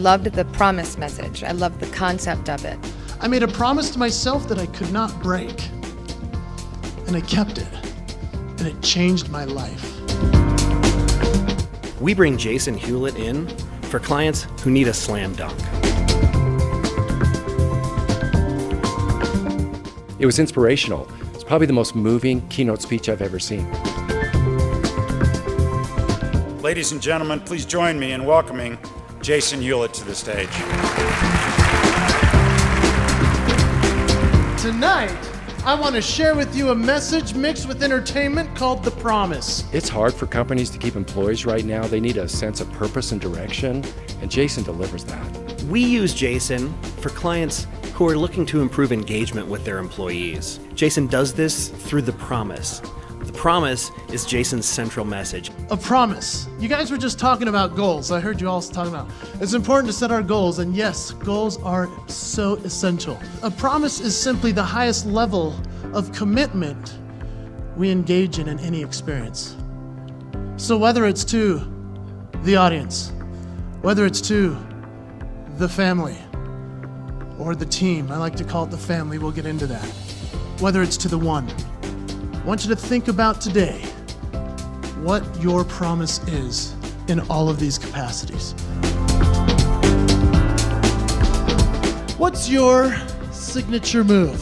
loved the promise message. I loved the concept of it. I made a promise to myself that I could not break, and I kept it, and it changed my life. We bring Jason Hewlett in for clients who need a slam dunk. It was inspirational. It's probably the most moving keynote speech I've ever seen. Ladies and gentlemen, please join me in welcoming Jason Hewlett to the stage. Tonight, I want to share with you a message mixed with entertainment called The Promise. It's hard for companies to keep employees right now. They need a sense of purpose and direction, and Jason delivers that. We use Jason for clients who are looking to improve engagement with their employees. Jason does this through The Promise. The Promise is Jason's central message. A promise. You guys were just talking about goals. I heard you all talking about it's important to set our goals, and yes, goals are so essential. A promise is simply the highest level of commitment we engage in any experience. So whether it's to the audience, whether it's to the family or the team, I like to call it the family, we'll get into that. Whether it's to the one, I want you to think about today what your promise is in all of these capacities. What's your signature move?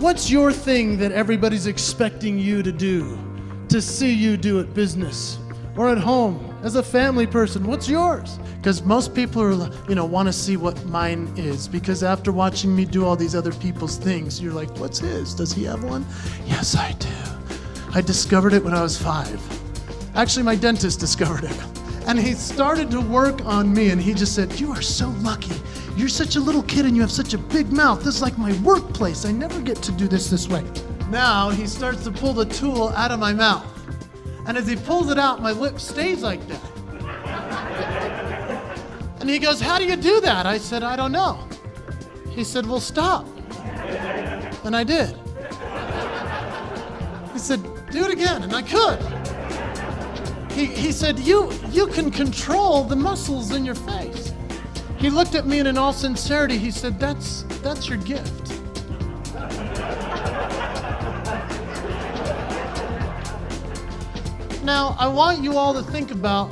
What's your thing that everybody's expecting you to do, to see you do at business or at home as a family person? What's yours? Because most people are, want to see what mine is, because after watching me do all these other people's things, you're like, what's his? Does he have one? Yes, I do. I discovered it when I was 5. Actually, my dentist discovered it. And he started to work on me, and he just said, you are so lucky. You're such a little kid and you have such a big mouth. This is like my workplace. I never get to do this way. Now he starts to pull the tool out of my mouth. And as he pulls it out, my lip stays like that. And he goes, how do you do that? I said, I don't know. He said, well, stop. And I did. He said, do it again, and I could. He said, you can control the muscles in your face. He looked at me, and in all sincerity, he said, that's your gift. Now, I want you all to think about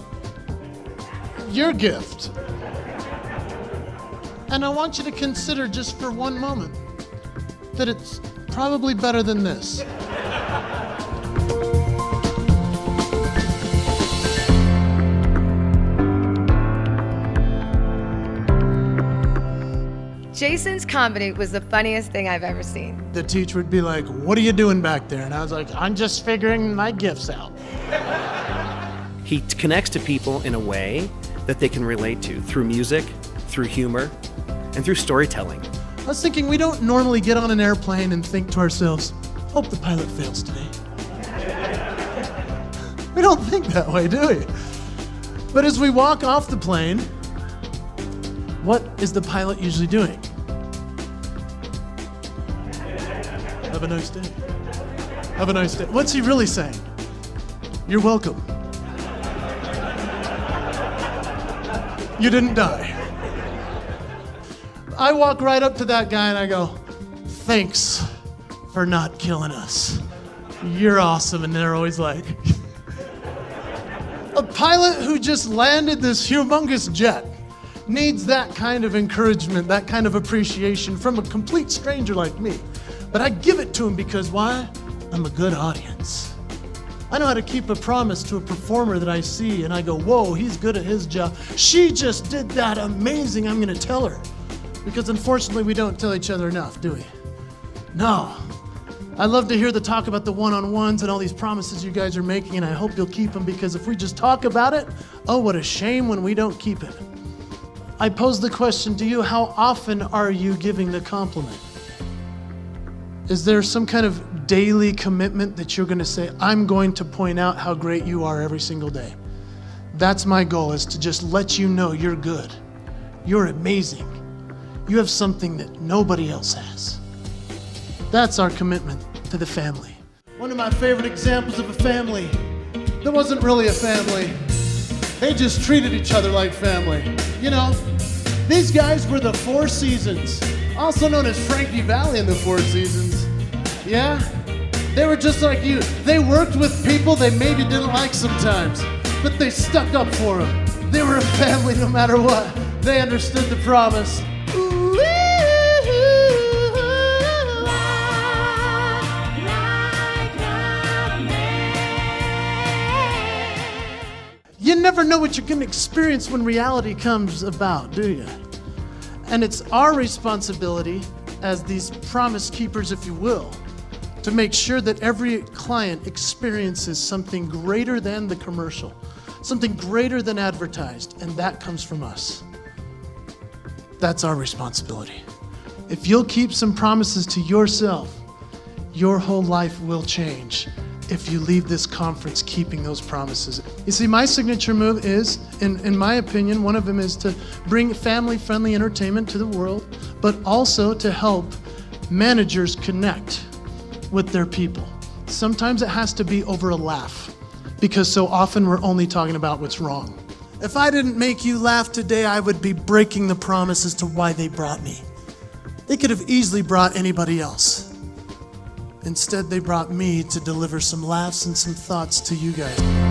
your gift. And I want you to consider just for one moment that it's probably better than this. Jason's comedy was the funniest thing I've ever seen. The teacher would be like, what are you doing back there? And I was like, I'm just figuring my gifts out. He connects to people in a way that they can relate to through music, through humor, and through storytelling. I was thinking, we don't normally get on an airplane and think to ourselves, hope the pilot fails today. We don't think that way, do we? But as we walk off the plane, what is the pilot usually doing? Have a nice day. Have a nice day. What's he really saying? You're welcome. You didn't die. I walk right up to that guy and I go, thanks for not killing us. You're awesome. And they're always like, a pilot who just landed this humongous jet needs that kind of encouragement, that kind of appreciation from a complete stranger like me. But I give it to him because why? I'm a good audience. I know how to keep a promise to a performer that I see and I go, whoa, he's good at his job. She just did that amazing, I'm gonna tell her. Because unfortunately we don't tell each other enough, do we? No. I love to hear the talk about the one-on-ones and all these promises you guys are making, and I hope you'll keep them, because if we just talk about it, oh, what a shame when we don't keep it. I pose the question to you, how often are you giving the compliment? Is there some kind of daily commitment that you're gonna say, I'm going to point out how great you are every single day? That's my goal, is to just let you know you're good. You're amazing. You have something that nobody else has. That's our commitment to the family. One of my favorite examples of a family that wasn't really a family. They just treated each other like family. You know, These guys were the Four Seasons, also known as Frankie Valli in the Four Seasons. Yeah? They were just like you. They worked with people they maybe didn't like sometimes, but they stuck up for them. They were a family no matter what. They understood the promise. You never know what you're going to experience when reality comes about, do you? And it's our responsibility as these promise keepers, if you will, to make sure that every client experiences something greater than the commercial, something greater than advertised, and that comes from us. That's our responsibility. If you'll keep some promises to yourself, your whole life will change if you leave this conference keeping those promises. You see, my signature move is, in my opinion, one of them is to bring family-friendly entertainment to the world, but also to help managers connect with their people. Sometimes it has to be over a laugh, because so often we're only talking about what's wrong. If I didn't make you laugh today, I would be breaking the promise as to why they brought me. They could have easily brought anybody else. Instead, they brought me to deliver some laughs and some thoughts to you guys.